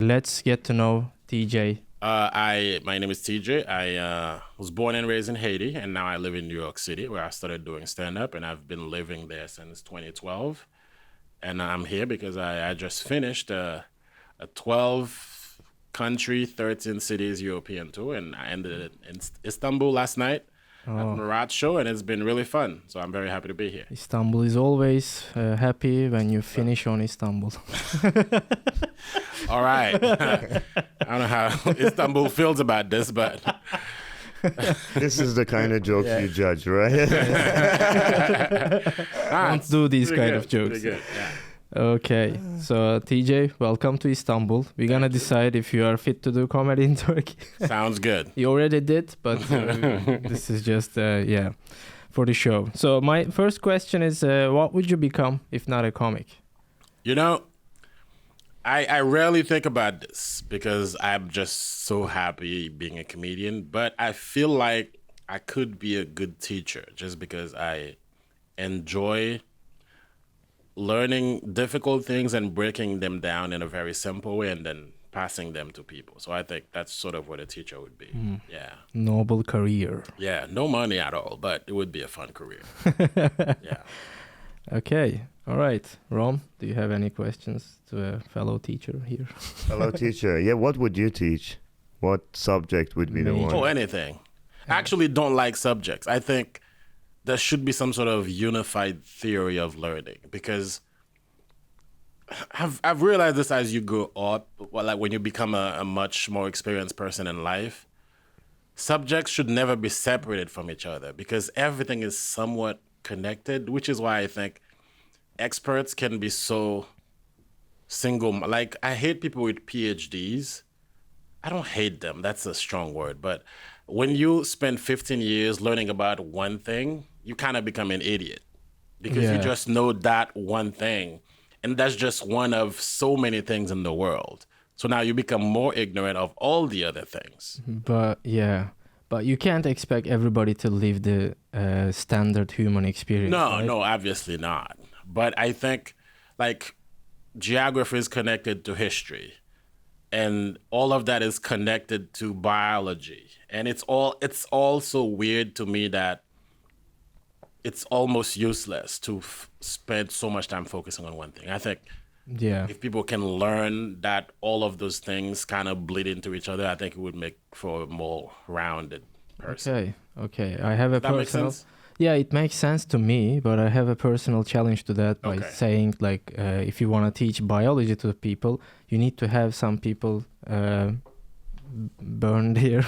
Let's get to know TJ. My name is TJ. I was born and raised in Haiti, and now I live in New York City, where I started doing stand-up, and I've been living there since 2012. And I'm here because I just finished a 12 country, 13 cities European tour, and I ended it in Istanbul last night at Murat show, and it's been really fun. So I'm very happy to be here. Istanbul is always happy when you finish on Istanbul. All right. I don't know how Istanbul feels about this, but This is the kind of jokes you judge, right? Don't do these kind of jokes. Pretty good, yeah. Okay, so TJ, welcome to Istanbul. We're gonna decide if you are fit to do comedy in Turkey. Sounds good. You already did, but this is just, for the show. So my first question is, what would you become if not a comic? You know, I rarely think about this because I'm just so happy being a comedian, but I feel like I could be a good teacher just because I enjoy learning difficult things and breaking them down in a very simple way and then passing them to people. So I think that's sort of what a teacher would be. Yeah. Noble career. Yeah, no money at all, but it would be a fun career. Yeah. Okay, all right. Rom, do you have any questions to a fellow teacher here? Hello, teacher. Yeah, what would you teach? What subject would be the Me. one? Oh, anything. I actually don't like subjects. I think there should be some sort of unified theory of learning because I've realized this as you grow up, well, like when you become a much more experienced person in life, subjects should never be separated from each other because everything is somewhat connected, which is why I think experts can be so single. Like, I hate people with PhDs. I don't hate them. That's a strong word. But when you spend 15 years learning about one thing, you kind of become an idiot because you just know that one thing. And that's just one of so many things in the world. So now you become more ignorant of all the other things. But you can't expect everybody to live the standard human experience. No, right? no, obviously not. But I think like geography is connected to history. And all of that is connected to biology. And it's all so weird to me that it's almost useless to spend so much time focusing on one thing. I think if people can learn that all of those things kind of bleed into each other, I think it would make for a more rounded person. Okay. I have a Does that make personal... sense? Yeah, it makes sense to me, but I have a personal challenge to that by saying, like, if you want to teach biology to people, you need to have some people burn their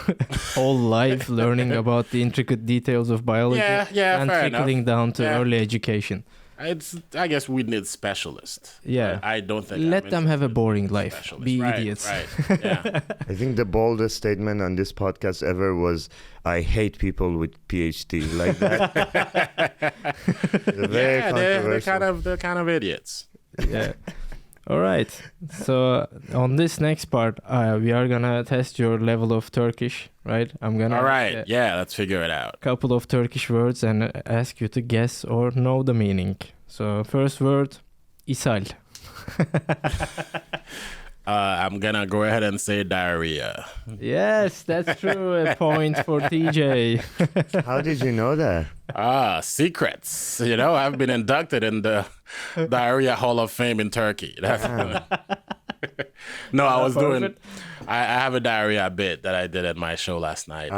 whole life learning about the intricate details of biology and fair trickling enough. down to early education. I guess we need specialists. Yeah. But I don't think Let them have a boring life. Be idiots. Right. Yeah. I think the boldest statement on this podcast ever was, I hate people with PhD. Like that. Very controversial. they're kind of idiots. Yeah. All right. So on this next part, we are gonna test your level of Turkish, right? I'm gonna. All right. Yeah, let's figure it out. Couple of Turkish words and ask you to guess or know the meaning. So first word, ishal. I'm gonna go ahead and say diarrhea. Yes, that's true. A point for TJ. How did you know that? Secrets. You know, I've been inducted in the Diarrhea Hall of Fame in Turkey. That's No, I was doing. I have a diarrhea bit that I did at my show last night,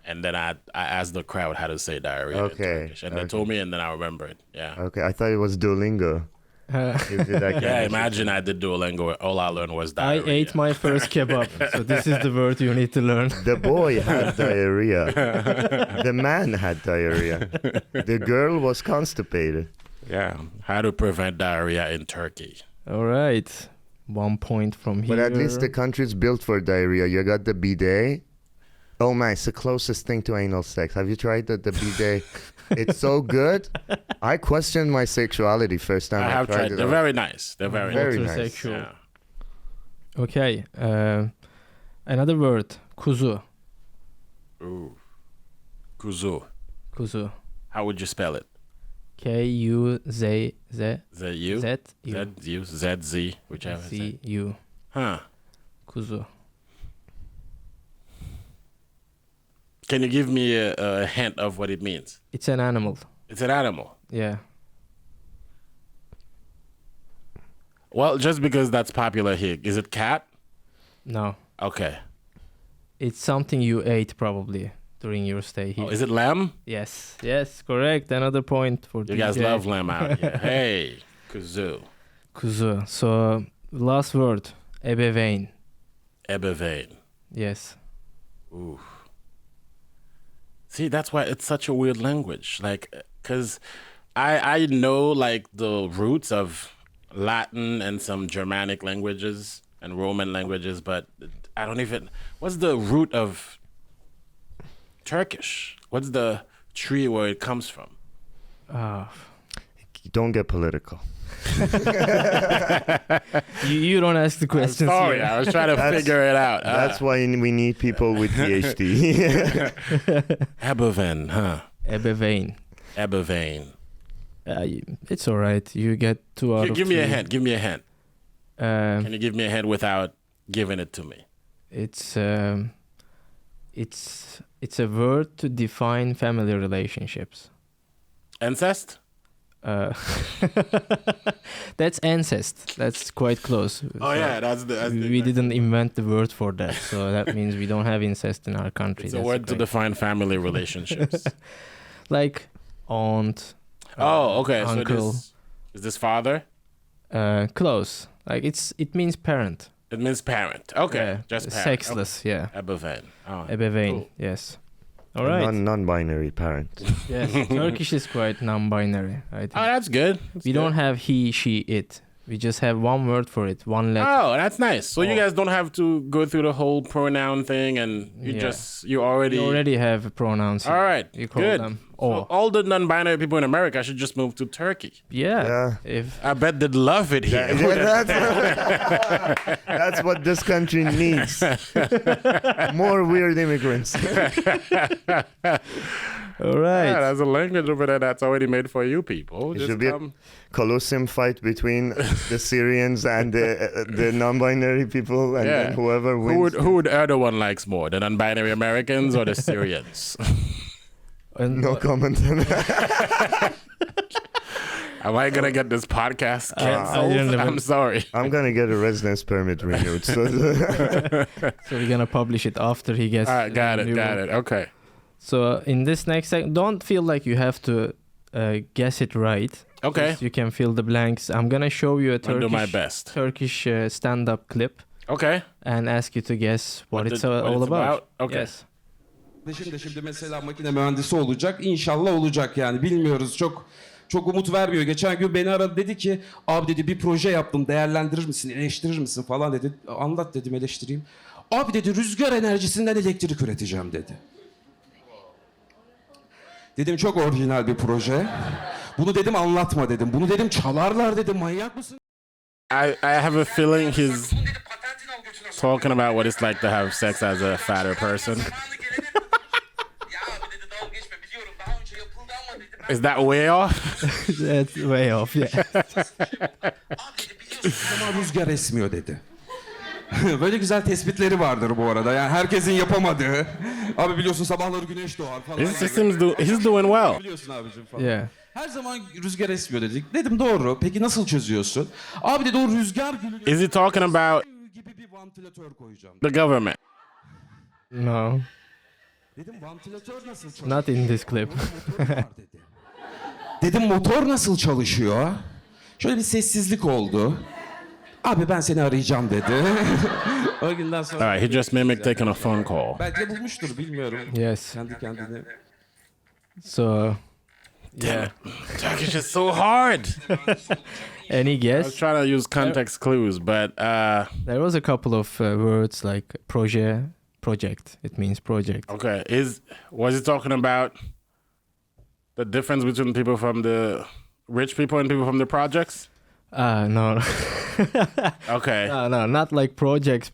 and then I asked the crowd how to say diarrhea in Turkish, and they told me, and then I remembered. Yeah. Okay, I thought it was Duolingo. Yeah, imagine I did Duolingo. All I learned was diarrhea. I ate my first kebab, so this is the word you need to learn. The boy had diarrhea. The man had diarrhea. The girl was constipated. Yeah, how to prevent diarrhea in Turkey. All right, 1 point from here. But at least the country's built for diarrhea. You got the bidet. Oh man, it's the closest thing to anal sex. Have you tried the bidet? It's so good. I questioned my sexuality first time I have tried. They're very nice. They're very nice. Sexual. Yeah. Okay, another word, kuzu. Ooh. Kuzu. Kuzu. How would you spell it? K-U-Z-Z. Z-U? Z-U. Z-U? Z-Z, whichever. Z-U. Huh. Kuzu. Can you give me a hint of what it means? It's an animal. It's an animal. Yeah. Well, just because that's popular here. Is it cat? No. Okay. It's something you ate probably during your stay here. Oh, is it lamb? Yes. Yes, correct. Another point for You guys DJ. love lamb out here. Hey, kazoo. Kuzu. So, last word. Ebeveyn. Ebeveyn. Yes. Ooh. See, that's why it's such a weird language. Like, because I know, like, the roots of Latin and some Germanic languages and Roman languages, but I don't even... What's the root of Turkish? What's the tree where it comes from? Don't get political. You don't ask the questions. Sorry, here. I was trying to figure it out. That's why we need people with PhD. Ebeveyn, huh? Ebeveyn. Ebeveyn. It's all right. You get 2 out of 3. Give me a hint. Give me a hint. Um, Can you give me a hint without giving it to me? It's a word to define family relationships. Incest? That's ancest. That's quite close. Oh, yeah, that's the... We didn't invent the word for that, so that means we don't have incest in our country. It's a That's word to great. define family relationships. Like aunt. Oh, okay. Uncle. So is this father? Close. Like it means parent. It means parent. Okay, Yeah, just parent. sexless. Yeah. Okay. Ebeveyn. Oh, Ebeveyn. cool. Yes. All right. Non-binary parent. Yes. Turkish is quite non-binary. I think. Oh, that's good. We don't have he, she, it. We just have one word for it, one letter. Oh, that's nice. So you Oh. guys don't have to go through the whole pronoun thing, and you Yeah. you already. We already have pronouns. All right. You call good. them. So Oh. all the non-binary people in America should just move to Turkey. Yeah. If I bet they'd love it here. That's what this country needs. More weird immigrants. all right. Yeah, there's a language over there that's already made for you people. It Just should be a come. Colosseum fight between the Syrians and the non-binary people, and then whoever wins. Who would Erdogan likes more, the non-binary Americans or the Syrians? And No comment on that. Am I gonna get this podcast canceled? I don't even- I'm sorry. I'm gonna get a residence permit renewed. So so we're gonna publish it after he gets. All right, got it. Okay. So in this next segment, don't feel like you have to guess it right. Okay. Just you can fill the blanks. I'm gonna show you a I'll do my Turkish best. stand-up clip Okay. and ask you to guess what it's what all it's about. Okay. Yes. Kardeşim de şimdi mesela makine mühendisi olacak. İnşallah olacak yani. Bilmiyoruz. Çok umut vermiyor. Geçen gün beni aradı, dedi ki abi dedi bir proje yaptım, değerlendirir misin, eleştirir misin falan dedi. Anlat dedim, eleştireyim. Abi dedi rüzgar enerjisinden elektrik üreteceğim dedi. Dedim çok orijinal bir proje. Bunu dedim anlatma dedim. Bunu dedim çalarlar dedim. Manyak mısın? I have a feeling he's talking about what it's like to have sex as a fatter person. Is that way off? That's way off. Yeah. Ama rüzgar esmiyor dedi. Böyle güzel tespitleri vardır bu arada. Yani herkesin yapamadığı. Abi biliyorsun sabahları güneş doğar falan. He's doing well. Biliyorsun abicim falan. Yeah. Her zaman rüzgar esmiyor dedik. Dedim doğru. Peki nasıl çözüyorsun? Abi dedi o rüzgar gülü Is he talking about gibi bir vantilatör koyacağım. the government? No, Dedim vantilatör nasıl çalışıyor? not in this clip. Motor var dedi. Dedim motor nasıl çalışıyor? Şöyle bir sessizlik oldu. Abi ben seni arayacağım dedi. O günden sonra... All right, he just mimicked taking a phone call. Belki de bulmuştur bilmiyorum. Yes. Kendi kendine. So, Damn it. Turkish is so hard. any I was guess? trying to use context clues, but There was a couple of words like project. It means project. okay. Was he talking about the difference between people from the rich people and people from the projects? No. Okay. No, not like project,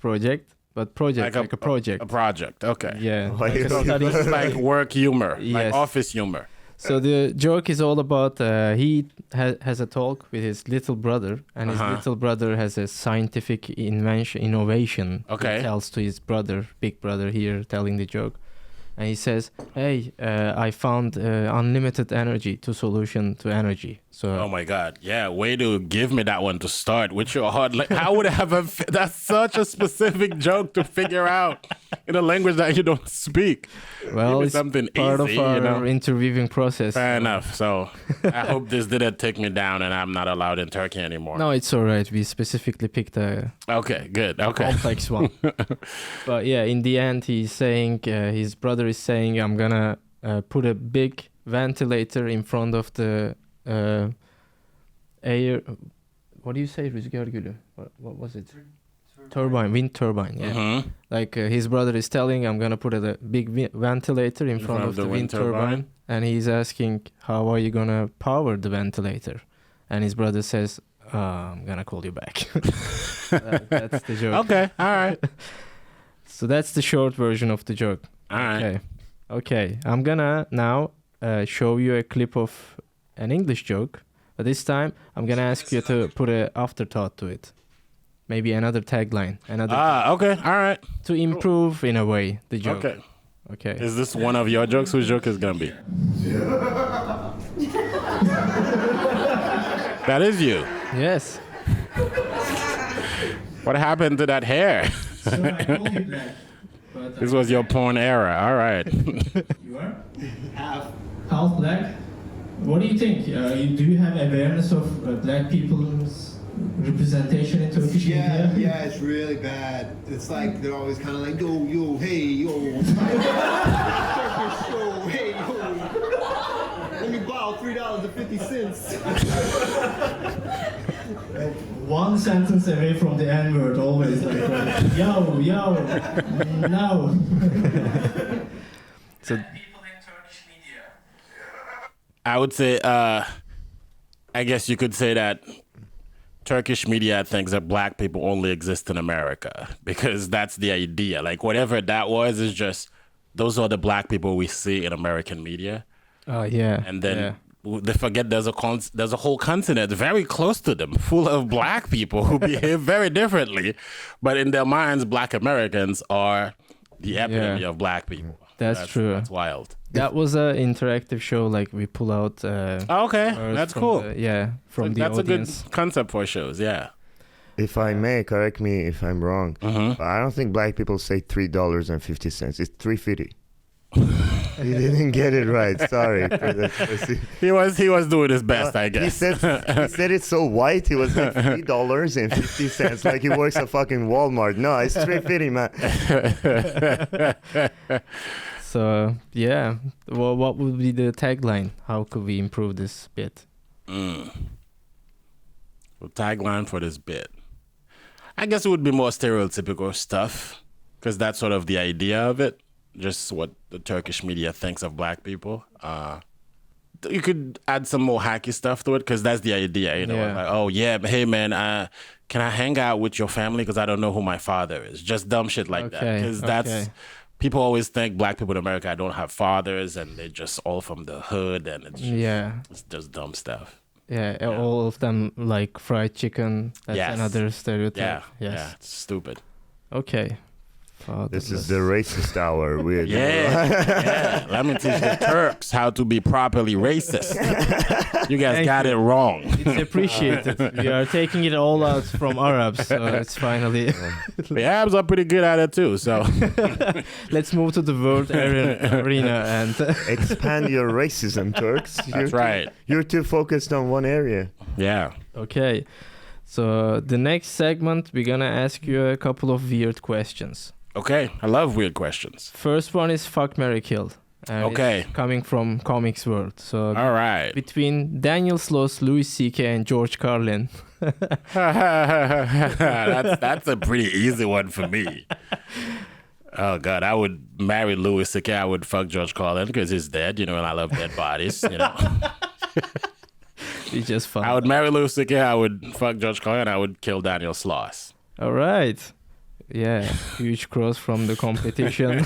but project, like a project. A project. Okay. Yeah. Why like a you- study. This is like work humor, like Yes. office humor. So the joke is all about he has a talk with his little brother, and his little brother has a scientific innovation. Okay. He tells to his brother, big brother here, telling the joke. And he says, hey, I found unlimited energy to solution to energy. So, Oh my God. Yeah, way to give me that one to start with your heart. Like, how would I have that's such a specific joke to figure out in a language that you don't speak. well, Give me it's something part easy, of our you know? interviewing process. Fair enough. So I hope this didn't take me down and I'm not allowed in Turkey anymore. No, it's all right. We specifically picked a Okay, good. Okay. complex one. But yeah, in the end, he's saying, his brother is saying, I'm gonna put a big ventilator in front of the air. What do you say, rüzgar gülü? What was it? Turbine, wind turbine. Yeah. Mhm. Like his brother is telling, I'm gonna put a big ventilator in front of the wind turbine, and he's asking, how are you gonna power the ventilator? And his brother says, I'm gonna call you back. That's the joke. Okay, all right. So that's the short version of the joke. All right. Okay. I'm gonna now show you a clip of an English joke, but this time I'm gonna ask you to put an afterthought to it. Maybe another tagline, Okay, all right. to improve in a way the joke. Okay. Okay. Is this one of your jokes? Whose joke is gonna be? That is you. Yes. What happened to that hair? This was your porn era. All right. You are? Half black. What do you think? Do you have awareness of black people's representation in Turkish media? Yeah, it's really bad. It's like they're always kind of like, yo, hey, yo. Turkish, yo, hey, yo. Let me borrow $3.50. One sentence away from the N-word, always like, yo, no. So I would say, I guess you could say that Turkish media thinks that black people only exist in America because that's the idea. Like whatever that was is just, those are the black people we see in American media. yeah. And then they forget there's a whole continent very close to them full of black people who behave very differently. But in their minds, black Americans are the epitome of black people. That's true. That's wild. That was an interactive show. Like we pull out. Okay, that's from cool. From the That's audience. a good concept for shows, yeah. If I may, correct me if I'm wrong. But I don't think black people say $3.50. It's $3.50. He didn't get it right. Sorry for that. He was doing his best, I guess. He said it's so white. He was like $3.50, like he works at fucking Walmart. No, it's $3.50, man. So yeah, well, what would be the tagline? How could we improve this bit? The tagline for this bit, I guess it would be more stereotypical stuff, because that's sort of the idea of it. Just what the Turkish media thinks of black people. You could add some more hacky stuff to it, because that's the idea, you know. Yeah. Like, oh yeah, hey man, can I hang out with your family because I don't know who my father is? Just dumb shit like that, because that's. People always think black people in America don't have fathers and they're just all from the hood, and it's just dumb stuff. Yeah, all of them like fried chicken. That's Yes. another stereotype. Yeah, Yes. yeah, it's stupid. Okay. This is the racist hour. Weird. Yeah. Let me teach the Turks how to be properly racist. You guys Thank got you. it wrong. It's appreciated. We are taking it all out from Arabs, so it's finally. The Arabs are pretty good at it too, so. Let's move to the world arena and. Expand your racism, Turks. That's right. You're too focused on one area. Yeah. Okay, so the next segment we're gonna ask you a couple of weird questions. Okay, I love weird questions. First one is fuck, marry, kill. Okay. It's coming from comics world. So All right. between Daniel Sloss, Louis C.K. and George Carlin. that's a pretty easy one for me. Oh God, I would marry Louis C.K. I would fuck George Carlin because he's dead, you know, and I love dead bodies, you know. It's just fun. I would marry Louis C.K. I would fuck George Carlin. I would kill Daniel Sloss. All right. Yeah, huge cross from the competition.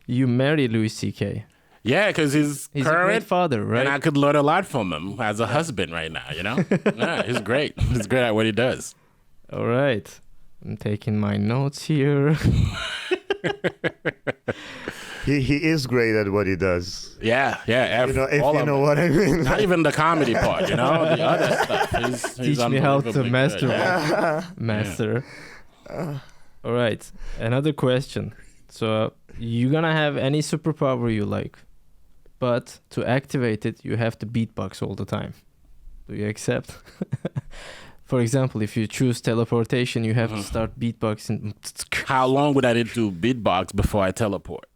You marry Louis C.K. Yeah, because he's He's current, a great father, right? and I could learn a lot from him as a husband right now, you know? Yeah, he's great. He's great at what he does. All right. I'm taking my notes here. He is great at what he does. Yeah. You know, if all you of know it. what I mean. Not even the comedy part, you know? The other stuff. He's Teach me how to unbelievably master. good. Master. All right. Another question. So you're gonna have any superpower you like, but to activate it, you have to beatbox all the time. Do you accept? For example, if you choose teleportation, you have to start beatboxing. How long would I need to beatbox before I teleport?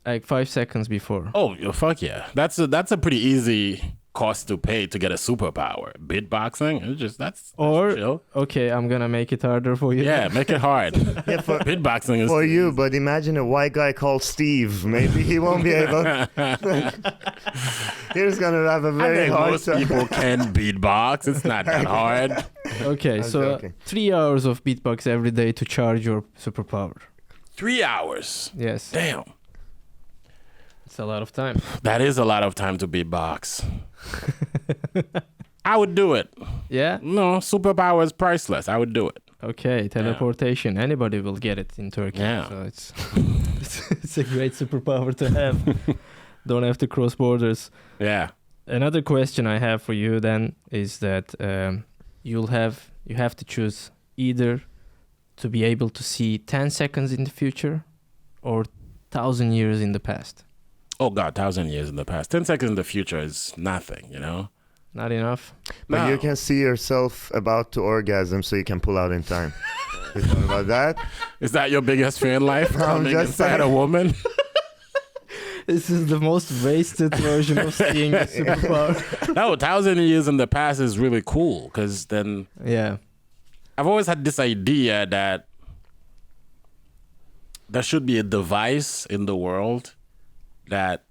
Like 5 seconds before. Oh, fuck yeah. That's a pretty easy cost to pay to get a superpower. Beatboxing, that's Or, chill. okay, I'm gonna make it harder for you. Yeah, make it hard. Yeah, for Beatboxing is for you, but imagine a white guy called Steve. Maybe he won't be able. He's gonna have a I very think hard most time. people can beatbox. It's not that hard. Okay, I'm so joking. 3 hours of beatbox every day to charge your superpower. 3 hours. Yes, Damn. it's a lot of time. That is a lot of time to beatbox. I would do it. Yeah? No, superpower is priceless. I would do it. Okay, teleportation. Anybody will get it in Turkey. Yeah. So it's a great superpower to have. Don't have to cross borders. Yeah. Another question I have for you then is that you have to choose either to be able to see 10 seconds in the future or 1,000 years in the past. Oh, God, 1,000 years in the past. 10 seconds in the future is nothing, you know? Not enough? But No. you can see yourself about to orgasm, so you can pull out in time. You thought about that? Is that your biggest fear in life? I'm Coming just inside a saying. woman? This is the most wasted version of seeing the superpower. No, 1,000 years in the past is really cool because then Yeah. I've always had this idea that there should be a device in the world that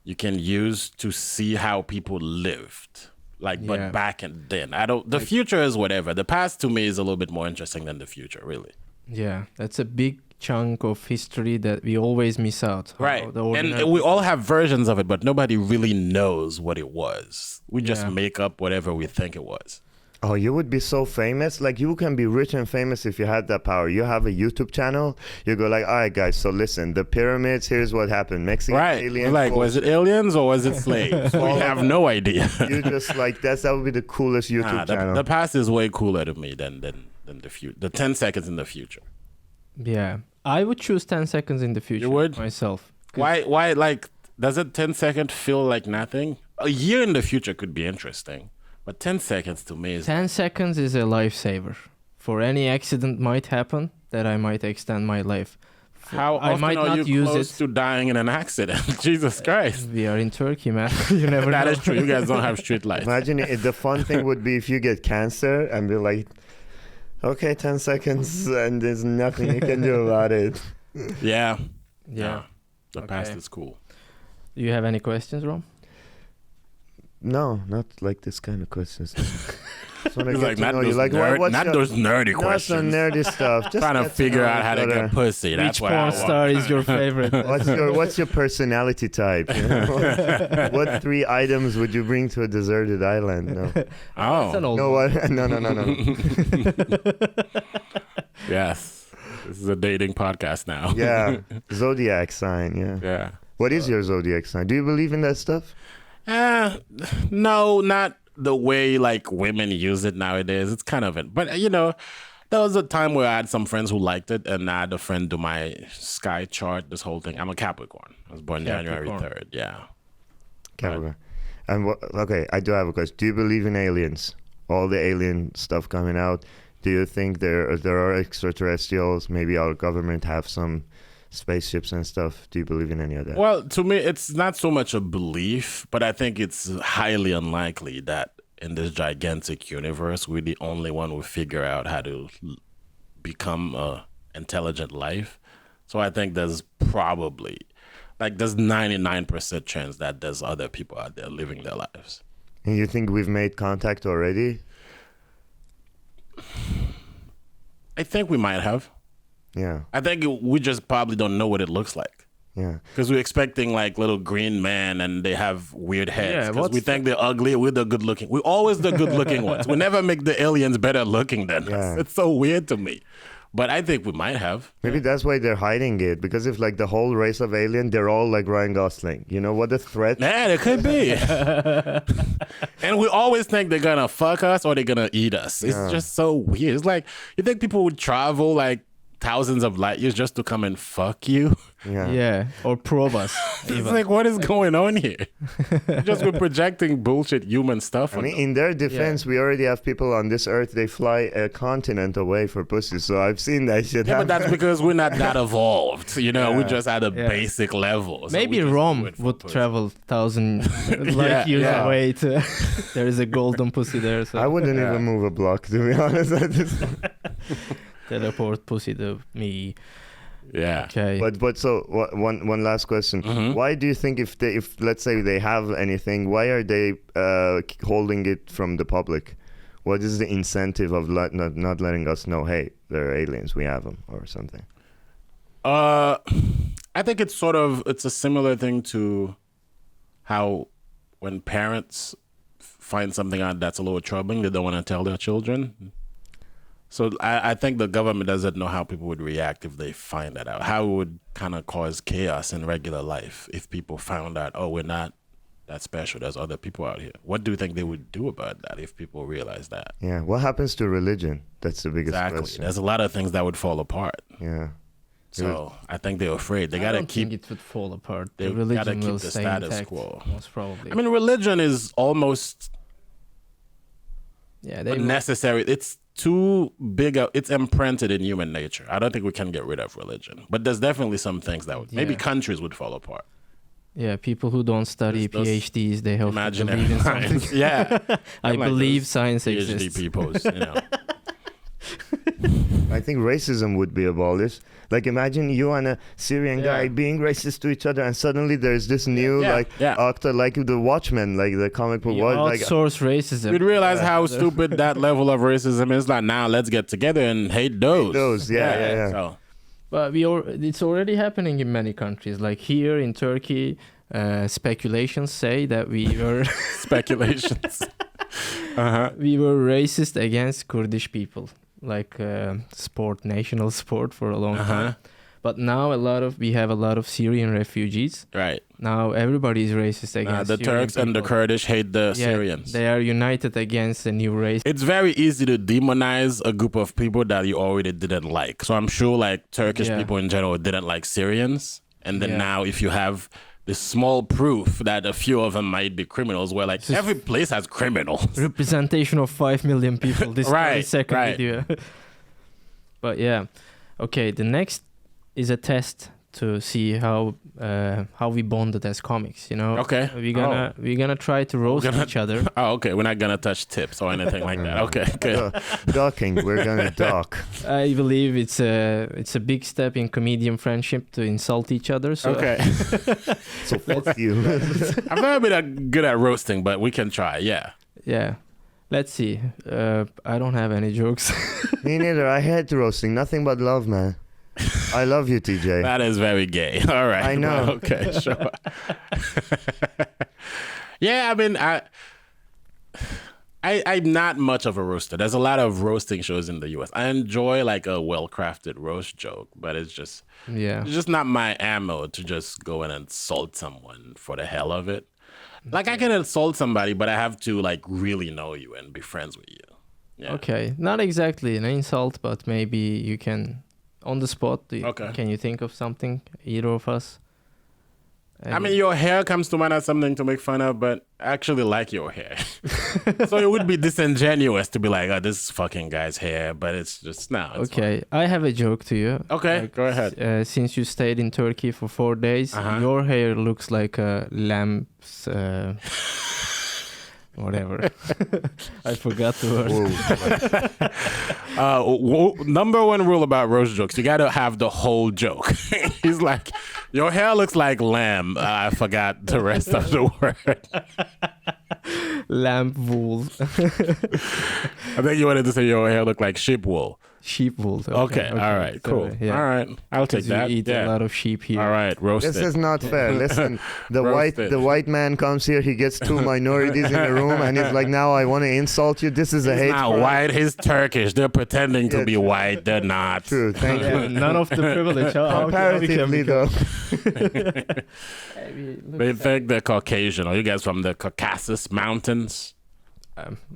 you can use to see how people lived. Like, Yeah. but back and then. The future is whatever. The past to me is a little bit more interesting than the future, really. Yeah, that's a big chunk of history that we always miss out. How Right. the ordinary- And we all have versions of it, but nobody really knows what it was. We just Yeah. make up whatever we think it was. Oh, you would be so famous. Like, you can be rich and famous if you had that power. You have a YouTube channel. You go like, all right, guys, so listen, the pyramids, here's what happened. Mexican Right. aliens. Like, was it aliens or was it slaves? We have no idea. You just like, that would be the coolest YouTube Nah, channel. the past is way cooler to me than the future. The 10 seconds in the future. Yeah. I would choose 10 seconds in the future would? myself. 'Cause Why, like, does a 10-second feel like nothing? A year in the future could be interesting, but 10 seconds to me is... 10 seconds is a lifesaver. For any accident might happen that I might extend my life. How I often might are not you use close it. to dying in an accident? Jesus Christ. We are in Turkey, man. You never That know. is true. You guys don't have street lights. Imagine the fun thing would be if you get cancer and be like, okay, 10 seconds and there's nothing you can do about it. Yeah. Yeah. The past Okay. is cool. Do you have any questions, Rom? No, not like this kind of questions. Just wanna It's get like, to not know you. those, Like, nerd, not those nerdy not questions. some nerdy stuff. Just Trying to get figure know out how each to other. get pussy. That's Which what I porn want. star is your favorite? What's your personality type? You know? What 3 items would you bring to a deserted island? No. That's an Oh, old No, one. what? No. yes. This is a dating podcast now. Yeah. Zodiac sign, yeah. Yeah. What is your zodiac sign? Do you believe in that stuff? No, not the way like women use it nowadays. It's kind of it. But, you know, there was a time where I had some friends who liked it, and I had a friend do my sky chart, this whole thing. I'm a Capricorn. I was born January Capricorn. 3rd. Yeah. Capricorn. And okay, I do have a question. Do you believe in aliens? All the alien stuff coming out. Do you think there are extraterrestrials? Maybe our government have some spaceships and stuff. Do you believe in any of that? Well, to me, it's not so much a belief, but I think it's highly unlikely that in this gigantic universe, we're the only one who figure out how to become a intelligent life. So I think there's probably, there's 99% chance that there's other people out there living their lives. And you think we've made contact already? I think we might have. Yeah. I think we just probably don't know what it looks like. Yeah. Because we're expecting like little green men and they have weird heads. Yeah, Because we think they're ugly. We're the good looking. We're always the good looking ones. We never make the aliens better looking than us. It's so weird to me. But I think we might have. Maybe that's why they're hiding it. Because if like the whole race of alien, they're all like Ryan Gosling. You know what a threat? Man, it could be. And we always think they're going to fuck us or they're going to eat us. It's just so weird. It's like, you think people would travel like thousands of light years just to come and fuck you? Yeah, or probe us. It's like, what is going on here? Just we're projecting bullshit human stuff. I mean, in their defense, we already have people on this earth, they fly a continent away for pussy. So I've seen that shit happen. But that's because we're not that evolved. You know, we're just at a basic level. So maybe Rome would travel 1,000 light years away to... There is a golden pussy there. So. I wouldn't even move a block, to be honest. Teleport pussy to me. Yeah. Okay. But so one last question. Why do you think if let's say they have anything, why are they holding it from the public? What is the incentive of not letting us know? Hey, they're aliens. We have them or something. I think it's a similar thing to how when parents find something out that's a little troubling, they don't want to tell their children. So I think the government doesn't know how people would react if they find that out. How it would kind of cause chaos in regular life if people found out, oh, we're not that special. There's other people out here. What do you think they would do about that if people realize that? Yeah. What happens to religion? That's the biggest question. There's a lot of things that would fall apart. Yeah. So I think they're afraid. They gotta keep. I don't think it would fall apart. They The religion gotta keep will the stay status intact, quo. most probably. I mean, religion is almost necessary. It's too big. It's imprinted in human nature. I don't think we can get rid of religion. But there's definitely some things that would maybe countries would fall apart. Yeah, people who don't study PhDs, they have to believe in science. something. Yeah. I like believe those science PhD exists. peoples, you know. I think racism would be abolished. Like imagine you and a Syrian guy being racist to each other, and suddenly there's this new actor, like the Watchmen, like the comic book. Outsource racism. We'd realize how stupid that level of racism is. Like now, let's get together and hate those. Yeah. So. But it's already happening in many countries. Like here in Turkey, speculations say that we were speculations. We were racist against Kurdish people. Like national sport for a long time. But now we have a lot of Syrian refugees. Right. Now everybody is racist against the Syrian Turks people. and the Kurdish hate the Syrians. They are united against a new race. It's very easy to demonize a group of people that you already didn't like. So I'm sure like Turkish people in general didn't like Syrians. And then now if you have this small proof that a few of them might be criminals, where like every place has criminals. Representation of 5 million people. This second right. video. But yeah, okay. The next is a test to see how we bonded as comics. You know. Okay. We're gonna try to roast each other. Oh, okay. We're not gonna touch tips or anything like that. Okay. Good. Docking. We're gonna dock. I believe it's a big step in comedian friendship to insult each other. So okay. So fuck you. I've never been good at roasting, but we can try. Yeah. Yeah. Let's see. I don't have any jokes. Me neither. I hate roasting. Nothing but love, man. I love you, TJ. That is very gay. All right. I know. Okay, sure. Yeah, I mean, I'm not much of a roaster. There's a lot of roasting shows in the U.S. I enjoy like a well-crafted roast joke, but it's just not my ammo to just go and insult someone for the hell of it. Like I can insult somebody, but I have to like really know you and be friends with you. Yeah. Okay, not exactly an insult, but maybe you can. On the spot, can you think of something, either of us? I mean, your hair comes to mind as something to make fun of, but I actually like your hair. So it would be disingenuous to be like, oh, this fucking guy's hair, but it's just, no. It's okay, fine. I have a joke to you. Okay, go ahead. Since you stayed in Turkey for 4 days, your hair looks like a lamb's... whatever. I forgot the word. Number one rule about roast jokes, you gotta have the whole joke. He's like, your hair looks like lamb. I forgot the rest of the word. Lamb wool. I think you wanted to say your hair looked like sheep wool. sheep wool. Okay. All right. Cool. Yeah. All right. I'll take that. We eat a lot of sheep here. All right. Roast This it. is not fair. Listen, the Roasted. white man comes here. He gets two minorities in the room, and he's like, "Now I want to insult you." This is a He's hate not crime. white. He's Turkish. They're pretending to Yeah, be true. white. They're not. True. Thank you. Yeah, none of the privilege. Comparatively, though. They think they're Caucasian. Are you guys from the Caucasus Mountains?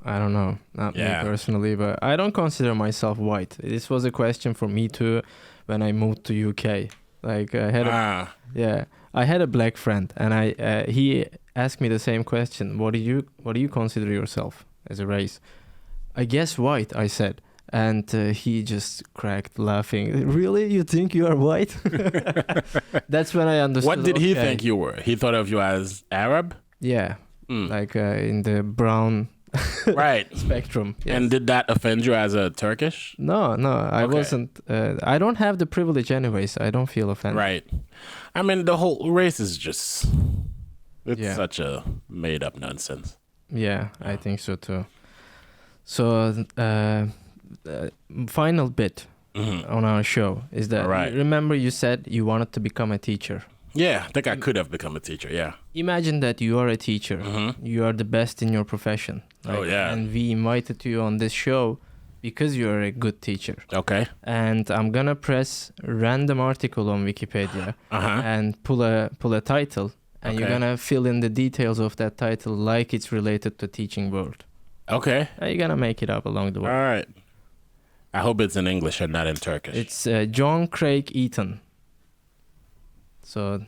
I don't know, not Yeah. me personally, but I don't consider myself white. This was a question for me too when I moved to UK. Like I had I had a black friend, and he asked me the same question. What do you consider yourself as a race? I guess white, I said. And he just cracked laughing. Really? You think you are white? That's when I understood. What did he okay. think you were? He thought of you as Arab? Yeah, like in the brown Right. spectrum. Yes. And did that offend you as a Turkish? No, I Okay. wasn't. I don't have the privilege anyways. I don't feel offended. Right. I mean, the whole race is just, it's Yeah. such a made up nonsense. Yeah, I think so too. So, final bit on our show is that, Alright. remember you said you wanted to become a teacher. Yeah, I think I could have become a teacher. Yeah. Imagine that you are a teacher. You are the best in your profession. Oh, yeah. And we invited you on this show because you are a good teacher. Okay. And I'm gonna press random article on Wikipedia and pull a title, and you're Okay. gonna fill in the details of that title like it's related to teaching world. Okay. And you're gonna make it up along the way. All right. I hope it's in English and not in Turkish. It's John Craig Eaton. So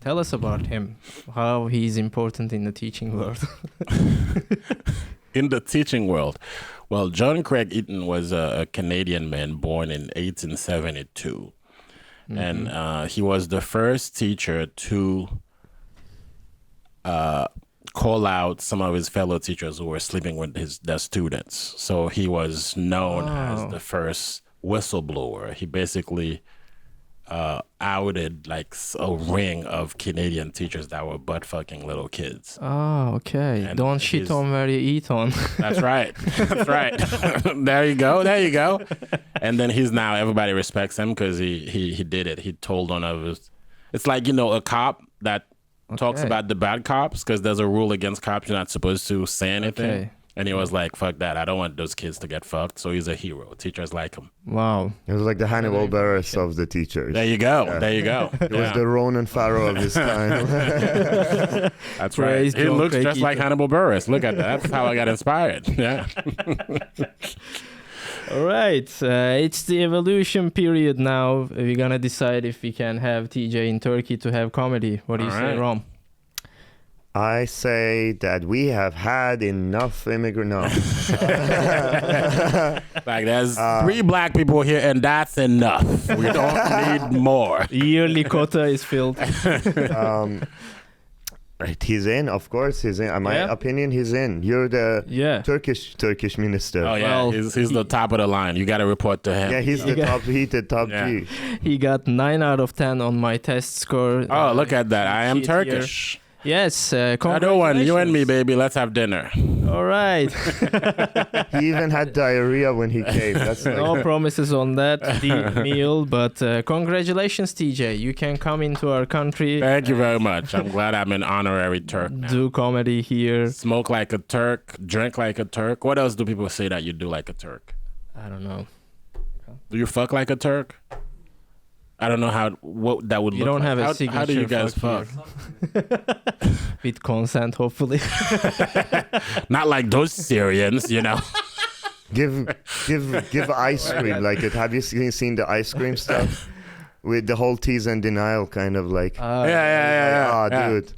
tell us about him, how he's important in the teaching world. In the teaching world. Well, John Craig Eaton was a Canadian man born in 1872. And he was the first teacher to call out some of his fellow teachers who were sleeping with their students. So he was known as the first whistleblower. He basically outed like a ring of Canadian teachers that were butt fucking little kids. Oh, okay. And Don't shit his- on where you eat on. That's right. That's right. There you go. And then everybody respects him because he did it. He told one of his, it's like, a cop that talks Okay. about the bad cops because there's a rule against cops. You're not supposed to say anything. Okay. And he was like, fuck that. I don't want those kids to get fucked. So he's a hero. Teachers like him. Wow. It was like the Hannibal Buress of the teachers. There you go. Yeah. There you go. It was the Ronan Farrow of his time. That's Praise right. He John looks Craig just like Eaton. Hannibal Buress. Look at that. That's how I got inspired. Yeah. All right. It's the evolution period now. We're going to decide if we can have TJ in Turkey to have comedy. What do you All say, right. Rom? I say that we have had enough immigrant. No. Like there's 3 black people here and that's enough. We don't need more. Yearly quota is filled. Right, he's in, of course, he's in. In my Yeah. opinion, he's in. You're the Yeah. Turkish minister. Oh yeah, Well, he's the top of the line. You got to report to him. Yeah, he's the top. He's the top Yeah. G. He got 9 out of 10 on my test score. Oh, look at that. I am sheet here. Turkish. Yes. Another one. You and me, congratulations. baby. Let's have dinner. All right. He even had diarrhea when he came. That's like, No promises on that meal, but congratulations, TJ. You can come into our country. Thank you very much. I'm glad I'm an honorary Turk now. Do comedy here. Smoke like a Turk, drink like a Turk. What else do people say that you do like a Turk? I don't know. Do you fuck like a Turk? I don't know what that would You look don't like. have a How signature do you guys fuck fuck? With consent, hopefully. Not like those Syrians, give ice cream like it. Have you seen the ice cream stuff with the whole tease and denial kind of like? Yeah. Dude,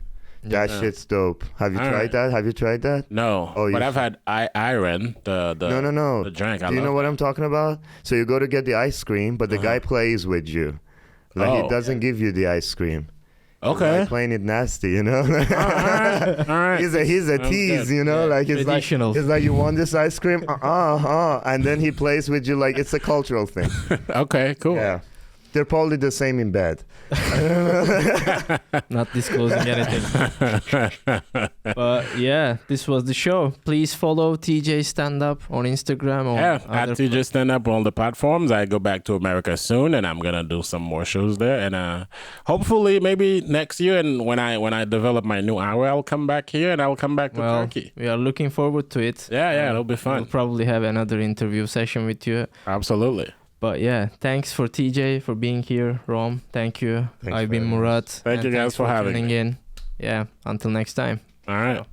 that shit's dope. Have you All tried right. that? Have you tried that? No, Oh, but you I've had Iron, the No. the drink. Do you know what I'm talking about? So you go to get the ice cream, but the guy plays with you. Like he Oh. doesn't give you the ice cream. Okay. Like playing it nasty, All right. He's a Sounds tease, good. like it's Traditional. like you want this ice cream, and then he plays with you like it's a cultural thing. Okay, cool. Yeah. They're probably the same in bed. Not disclosing anything. But yeah, this was the show. Please follow TJ Stand Up on Instagram. Or at TJ Stand Up on all the platforms. I go back to America soon, and I'm gonna do some more shows there. And hopefully, maybe next year, and when I develop my new hour, I'll come back here, and I'll come back to Turkey. We are looking forward to it. Yeah, it'll be fun. We'll probably have another interview session with you. Absolutely. But yeah, thanks for TJ for being here. Rom, thank you. I've been Murat. Thank you guys for having tuning me. in. Yeah, until next time. All right.